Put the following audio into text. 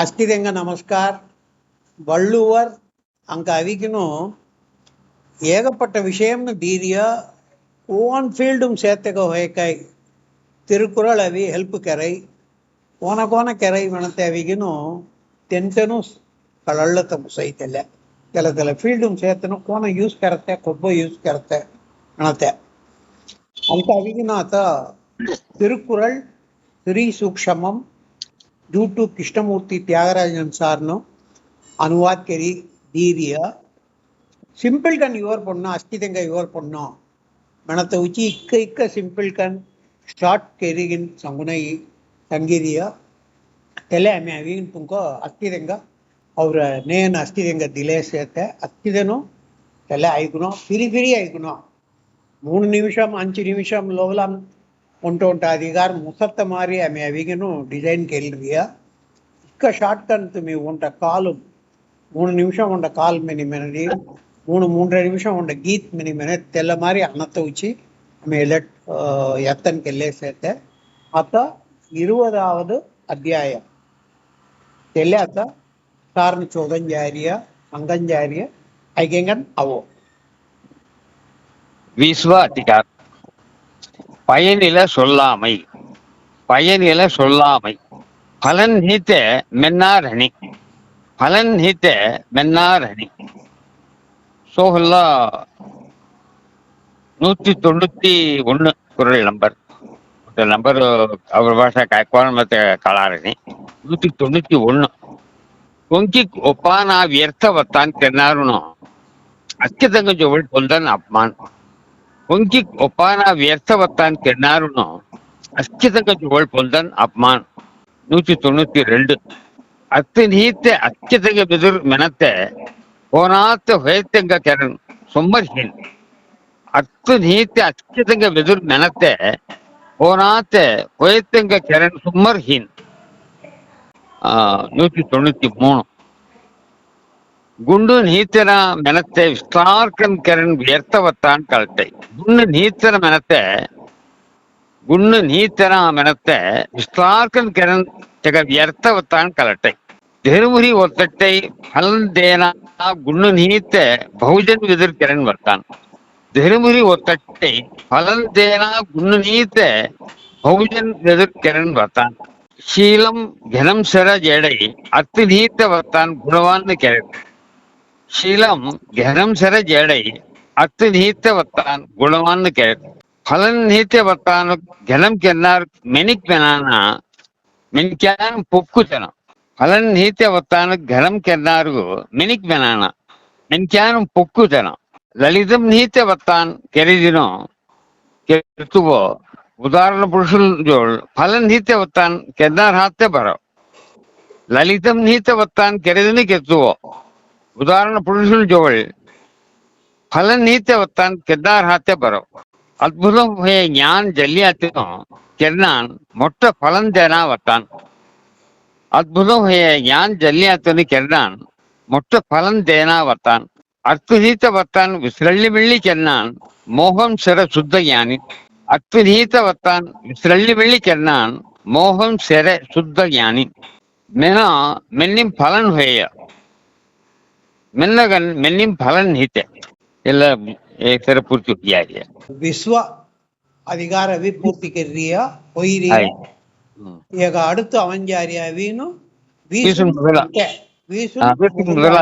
ಅಷ್ಟಿದಂಗ ನಮಸ್ಕಾರ வள்ளுவர் அங்கே அவிக்கணும் ஏகப்பட்ட விஷயம்னு தீரியா ஓன் ஃபீல்டும் சேர்த்துக்க ஹோய்க்காய் திருக்குறள் அவி ಹೆಲ್ಪ್ ಕೆರೈ ಕೋನ ಕೆರೈ ಮಣತೆ ಅವಿಗಿನೂ ತೆಂತನೂ ಕಳಳ್ಳತ ಮುಸೈತೆಲ್ಲ ಕೆಲ ಫೀಲ್டும் ಸೇರ್ತನು ಕೋನ ಯೂಸ್ ಕರತ್ತೆ ಕೊಬ್ಬ ಯೂಸ್ ಕರತ್ತೆ ಮಣತೆ ಅಂತ ಅವಿಗಿನ ಆತ ತಿರುಕುರಳ್ ಶ್ರೀ ಸೂಕ್ಷ್ಮಂ ಜೂಟು ಕೃಷ್ಣಮೂರ್ತಿ ತ್ಯಾಗರಾಜನ್ ಸಾರ್ನು अनुवाद करी दीरिया सिंपल कन यूर पढ़ना अस्तिदंगा यूर पढ़ना मैंने तो उची इक्का सिंपल कन स्टार्ट करी गिन संगुनाई संगीरिया तेले हमें अभी तुमको अस्तिदंगा और नेन अस्तिदंगा दिले से थे अस्तिदनो तेले आइकुनो फिरी आइकुनो 3 निमिषम 5 निमिषम लोवलम उन्टा अधिकार मुसत्त मारी हमें अभी डिजाइन केल रिया इक्का शॉर्ट कन तुम्हें उन्टा कालम 3 நிமிஷம் உண்ட கால் மினி மினடி 3 நிமிஷம் உண்ட கீத் மினி மினி தெல்ல மாதிரி அன்னத்தை வச்சு நம்ம எத்தன் கெல்லே சேர்த்த அத்த 20வது அத்தியாயம் தெல்ல அத்த சார்னு சோதஞ்சாரிய அங்கஞ்சாரிய ஐகங்கன் அவோ விஸ்வாதிகார் பயனில சொல்லாமை பலன் நீத்த மென்னாரணி பலன் நீத்த மென்னாரணி சோஹல்ல 191 குரல் நம்பர் அவர் பாஷா காய்க்குவான் ಮತ್ತೆ ಕಳಾರಣಿ 191 ಕೊಂಕಿ ಒಪ್ಪಾನ ವ್ಯರ್ಥವತ್ತಾನ್ ಕೆನ್ನಾರುನು ಅತ್ಯದಂಗ ಜೋವಳ್ ಪೊಲ್ದನ್ ಅಪಮಾನ್ ಕೊಂಕಿ ಒಪ್ಪಾನ ವ್ಯರ್ಥವತ್ತಾನ್ ಕೆನ್ನಾರುನು ಅತ್ಯದಂಗ ಜೋವಳ್ ಪೊಲ್ದನ್ ಅಪಮಾನ್ 192 அத்துநீத்த அச்சதங்க பெதுர் மெனத்த போனாத்த ஹேத்தங்க கரண் சொம்மர்ஹின் அத்துநீத்த அச்சதங்க பெதுர் மெனத்த போனாத்த ஹேத்தங்க கரண் சொம்மர்ஹின் 193 குண்டு நீத்தன மெனத்த விஸ்தார்க்கன் கரண் வியர்த்தவத்தான் கலட்டை குண்டு நீத்தன மெனத்த விஸ்தார்க்கன் கரண் व्यर्थवत्तान कलटे धर्मुरी ओतट्टे फलन देना गुण्ण निहित बहुजन विदुर किरण वर्तान धर्मुरी ओतट्टे फलन देना गुण्ण निहित बहुजन विदुर किरण वर्तान शीलम घनम सर जेडई अति निहित वर्तान गुणवान किरण शीलम घनम सर जेडई अति निहित वर्तान गुणवान किरण फलन निहित वर्तान घनम किरनार मेनिक बनाना ಮೆನ್ಕ್ಯಾನ್ ಪೊಕ್ಕುತನ ಫಲನ್ ನೀತ್ಯ ವತ್ತಾನ ಘನಂ ಕೆನ್ನಾರ್ಗು ಮೆನಿಕ್ ಬೆನಾನ ಮೆನ್ಕ್ಯಾನ್ ಪೊಕ್ಕುತನ ಲಲಿತಂ ನೀತ್ಯ ವತ್ತಾನ್ ಕೆರೆದಿನೋ ಕೆರ್ತುವೋ ಉದಾಹರಣ ಪುರುಷುಲ್ ಜೋಳ್ ಫಲನ್ ನೀತ್ಯ ವತ್ತಾನ್ ಕೆನ್ನಾರ್ ಹಾತ್ತೆ ಬರೋ ಲಲಿತಂ ನೀತ್ಯ ವತ್ತಾನ್ ಕೆರೆದಿನ ಕೆತ್ತುವೋ ಉದಾಹರಣ ಪುರುಷುಲ್ ಜೋಳ್ ಫಲನ್ ನೀತ್ಯ ವತ್ತಾನ್ ಕೆನ್ನಾರ್ ಹಾತ್ತೆ ಬರೋ अद्भुतम है ज्ञान जलियाते किरणान मोट्ट फलन देना वतान अद्भुतम है ज्ञान जलियाते किरणान मोट्ट फलन देना वतान अर्थनीत वतान विसरल्ली मिल्ली किरणान मोहन सर शुद्ध ज्ञानी अर्थनीत वतान विसरल्ली मिल्ली किरणान मोहन सर शुद्ध ज्ञानी मेना मेन्निम फलन हुए मेन्नगन मेन्निम फलन हिते ಎಲ್ಲ एक तरह पूर्ति किया गया विश्व अधिकार अभी पूर्ति कर रही है होई रही है एक அடுத்து அவஞ்சாரியா வீணு வீசு முதலா வீசு முதலா